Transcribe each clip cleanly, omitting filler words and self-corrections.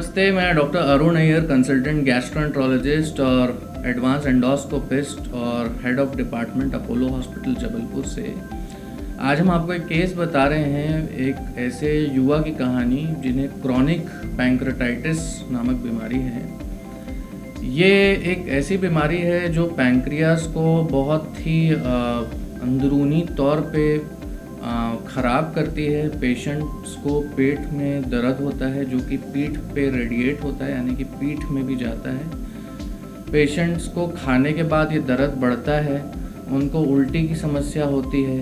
नमस्ते, मैं doctor Arun Iyer, consultant gastroenterologist और एडवांस एंडोस्कोपिस्ट और head of department Apollo hospital Jabalpur से। आज हम आपको एक केस बता रहे हैं, एक ऐसे युवा की कहानी जिन्हें क्रॉनिक पैंक्रेटाइटिस नामक बीमारी है। ये एक ऐसी बीमारी है जो पैंक्रियास को बहुत ही अंदरूनी तौर पे ख़राब करती है। पेशेंट्स को पेट में दर्द होता है जो कि पीठ पे रेडिएट होता है, यानी कि पीठ में भी जाता है। पेशेंट्स को खाने के बाद ये दर्द बढ़ता है, उनको उल्टी की समस्या होती है,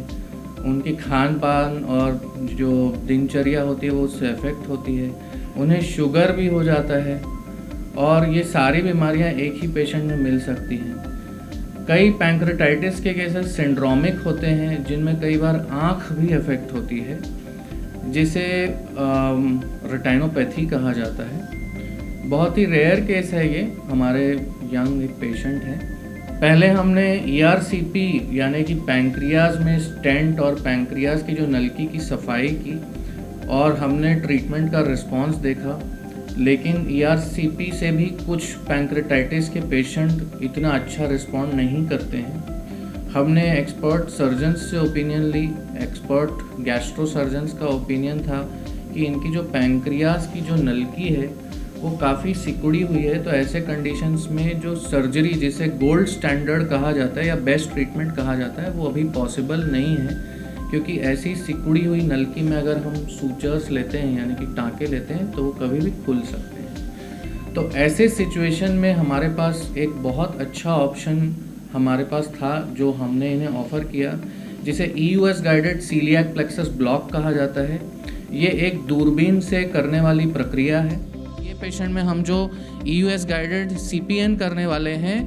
उनकी खान पान और जो दिनचर्या होती है वो उससे अफेक्ट होती है, उन्हें शुगर भी हो जाता है और ये सारी बीमारियां एक ही पेशेंट में मिल सकती हैं। कई पैंक्रेटाइटिस के केसेस सिंड्रोमिक होते हैं जिनमें कई बार आँख भी अफेक्ट होती है, जिसे रेटिनोपैथी कहा जाता है। बहुत ही रेयर केस है ये, हमारे यंग एक पेशेंट है। पहले हमने ERCP यानी कि पैंक्रियाज में स्टेंट और पैंक्रियाज की जो नलकी की सफाई की और हमने ट्रीटमेंट का रिस्पांस देखा, लेकिन ERCP से भी कुछ पैंक्रेटाइटिस के पेशेंट इतना अच्छा रिस्पॉन्ड नहीं करते हैं। हमने एक्सपर्ट सर्जन्स से ओपिनियन ली। एक्सपर्ट गैस्ट्रो सर्जन्स का ओपिनियन था कि इनकी जो पैंक्रियाज की जो नलकी है वो काफ़ी सिकुड़ी हुई है, तो ऐसे कंडीशंस में जो सर्जरी, जिसे गोल्ड स्टैंडर्ड कहा जाता है या बेस्ट ट्रीटमेंट कहा जाता है, वो अभी पॉसिबल नहीं है, क्योंकि ऐसी सिकुड़ी हुई नलकी में अगर हम सूचर्स लेते हैं यानी कि टाँके लेते हैं तो वो कभी भी खुल सकते हैं। तो ऐसे सिचुएशन में हमारे पास एक बहुत अच्छा ऑप्शन हमारे पास था जो हमने इन्हें ऑफ़र किया, जिसे EUS guided coeliac plexus block कहा जाता है। ये एक दूरबीन से करने वाली प्रक्रिया है। ये पेशेंट में हम जो EUS गाइडेड CPN करने वाले हैं,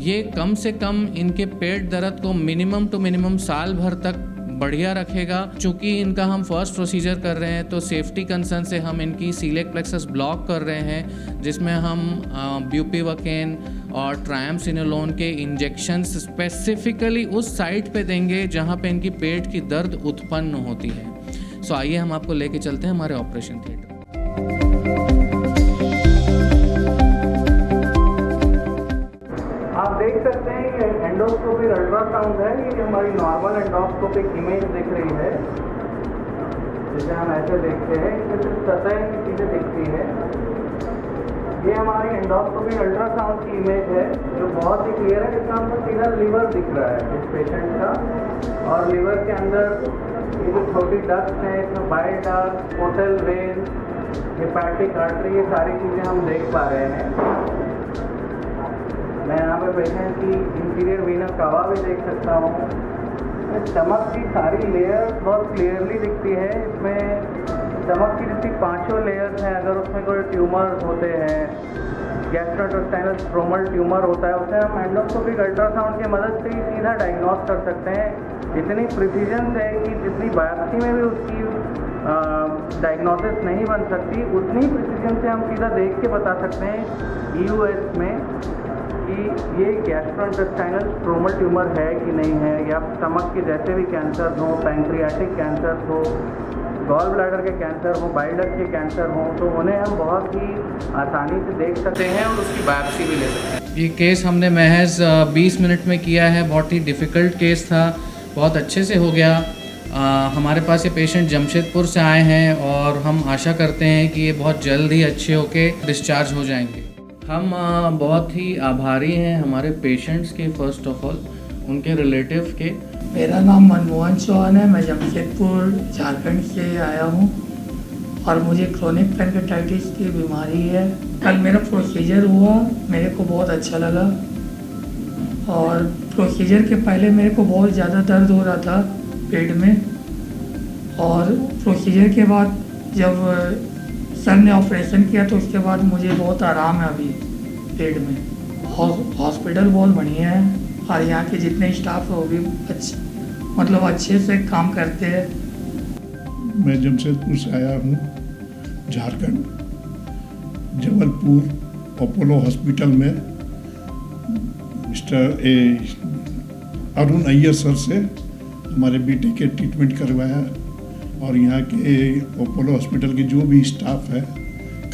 ये कम से कम इनके पेट दर्द को मिनिमम टू मिनिमम साल भर तक बढ़िया रखेगा। चूँकि इनका हम फर्स्ट प्रोसीजर कर रहे हैं तो सेफ्टी कंसर्न से हम इनकी सीलियाक प्लेक्सस ब्लॉक कर रहे हैं, जिसमें हम ब्यूपिवकेन और ट्रायमसिनोलोन के इंजेक्शंस स्पेसिफिकली उस साइट पे देंगे जहाँ पे इनकी पेट की दर्द उत्पन्न होती है। सो आइए हम आपको लेके चलते हैं हमारे ऑपरेशन थिएटर। आप देख सकते हैं ये एंडोस्कोपिक अल्ट्रासाउंड है। ये हमारी नॉर्मल एंडोस्कोपिक इमेज दिख रही है, जिसे हम ऐसे देखते हैं, इसमें सिर्फ सतह की चीज़ें दिखती है। ये हमारी एंडोस्कोपिक अल्ट्रासाउंड की इमेज है जो बहुत ही क्लियर है, जिसमें हमको सीधा लिवर दिख रहा है इस पेशेंट का, और लिवर के अंदर ये जो छोटी डक्ट है, इसमें bile duct, portal vein, hepatic artery, ये सारी चीज़ें हम देख पा रहे हैं। मैं यहाँ पे पेशेंट की इंटीरियर वीनस कावा भी देख सकता हूँ। स्टमक की सारी लेयर बहुत क्लियरली दिखती है। इसमें स्टमक की जितनी 5 लेयर्स हैं, अगर उसमें कोई ट्यूमर्स होते हैं, गैस्ट्रोइंटेस्टाइनल स्ट्रोमल ट्यूमर होता है, उसे हम एंडोस्कोपिक अल्ट्रासाउंड की मदद से ही सीधा डायग्नोस कर सकते हैं। इतनी प्रिसीजन है कि जितनी बायोप्सी में भी उसकी डायग्नोसिस नहीं बन सकती, उतनी प्रिसीजन से हम सीधा देख के बता सकते हैं EUS में कि ये गैस्ट्रोइंटेस्टाइनल स्ट्रोमल ट्यूमर है कि नहीं है, या स्टमक के जैसे भी कैंसर हो, पैंक्रियाटिक कैंसर हो, गॉल ब्लैडर के कैंसर हो, बाइल डक्ट के कैंसर हो, तो उन्हें हम बहुत ही आसानी से देख सकते हैं और उसकी बायोप्सी भी ले सकते हैं। ये केस हमने महज 20 मिनट में किया है। बहुत ही डिफ़िकल्ट केस था, बहुत अच्छे से हो गया। हमारे पास ये पेशेंट जमशेदपुर से आए हैं और हम आशा करते हैं कि ये बहुत जल्द ही अच्छे होके डिस्चार्ज हो जाएंगे। हम बहुत ही आभारी हैं हमारे पेशेंट्स के, फर्स्ट ऑफ ऑल उनके रिलेटिव के। मेरा नाम मनमोहन चौहान है, मैं जमशेदपुर झारखंड से आया हूँ और मुझे क्रोनिक पैंक्रेटाइटिस की बीमारी है। कल मेरा प्रोसीजर हुआ, मेरे को बहुत अच्छा लगा, और प्रोसीजर के पहले मेरे को बहुत ज़्यादा दर्द हो रहा था पेट में, और प्रोसीजर के बाद जब सर ने ऑपरेशन किया तो उसके बाद मुझे बहुत आराम है अभी पेट में। हॉस्पिटल बहुत बढ़िया है और यहाँ के जितने स्टाफ है वो भी अच्छे से काम करते हैं। मैं जमशेदपुर से आया हूँ, झारखंड, जबलपुर अपोलो हॉस्पिटल में मिस्टर अरुण अय्यर सर से हमारे बेटे के ट्रीटमेंट करवाया, और यहाँ के अपोलो हॉस्पिटल के जो भी स्टाफ है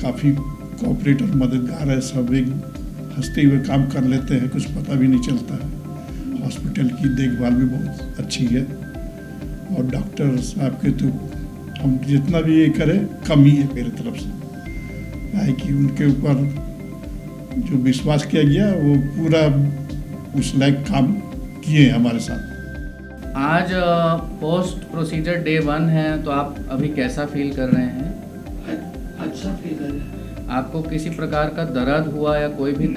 काफ़ी कोऑपरेटर मददगार है, सब एक हंसते हुए काम कर लेते हैं, कुछ पता भी नहीं चलता है। हॉस्पिटल की देखभाल भी बहुत अच्छी है और डॉक्टर साहब के तो हम जितना भी ये करें कम ही है मेरी तरफ से, है कि उनके ऊपर जो विश्वास किया गया वो पूरा उस लायक काम किए हमारे साथ। आज पोस्ट प्रोसीजर डे 1 है, तो आप अभी कैसा फील कर रहे हैं? अच्छा फील है। आपको किसी प्रकार का दर्द हुआ या कोई भी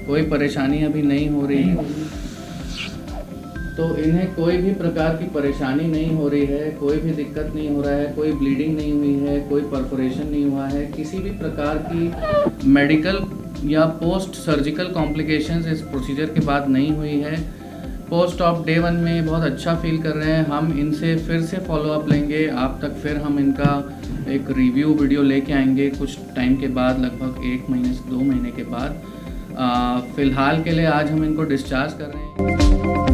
कोई परेशानी अभी नहीं हो रही है? तो इन्हें कोई भी प्रकार की परेशानी नहीं हो रही है, कोई भी दिक्कत नहीं हो रहा है, कोई ब्लीडिंग नहीं हुई है, कोई परफोरेशन नहीं हुआ है, किसी भी प्रकार की मेडिकल या पोस्ट सर्जिकल कॉम्प्लिकेशंस इस प्रोसीजर के बाद नहीं हुई है। पोस्ट ऑफ डे 1 में बहुत अच्छा फील कर रहे हैं। हम इनसे फिर से फॉलोअप लेंगे, आप तक फिर हम इनका एक रिव्यू वीडियो लेके आएंगे कुछ टाइम के बाद, लगभग 1 महीने से 2 महीने के बाद। फ़िलहाल के लिए आज हम इनको डिस्चार्ज कर रहे हैं।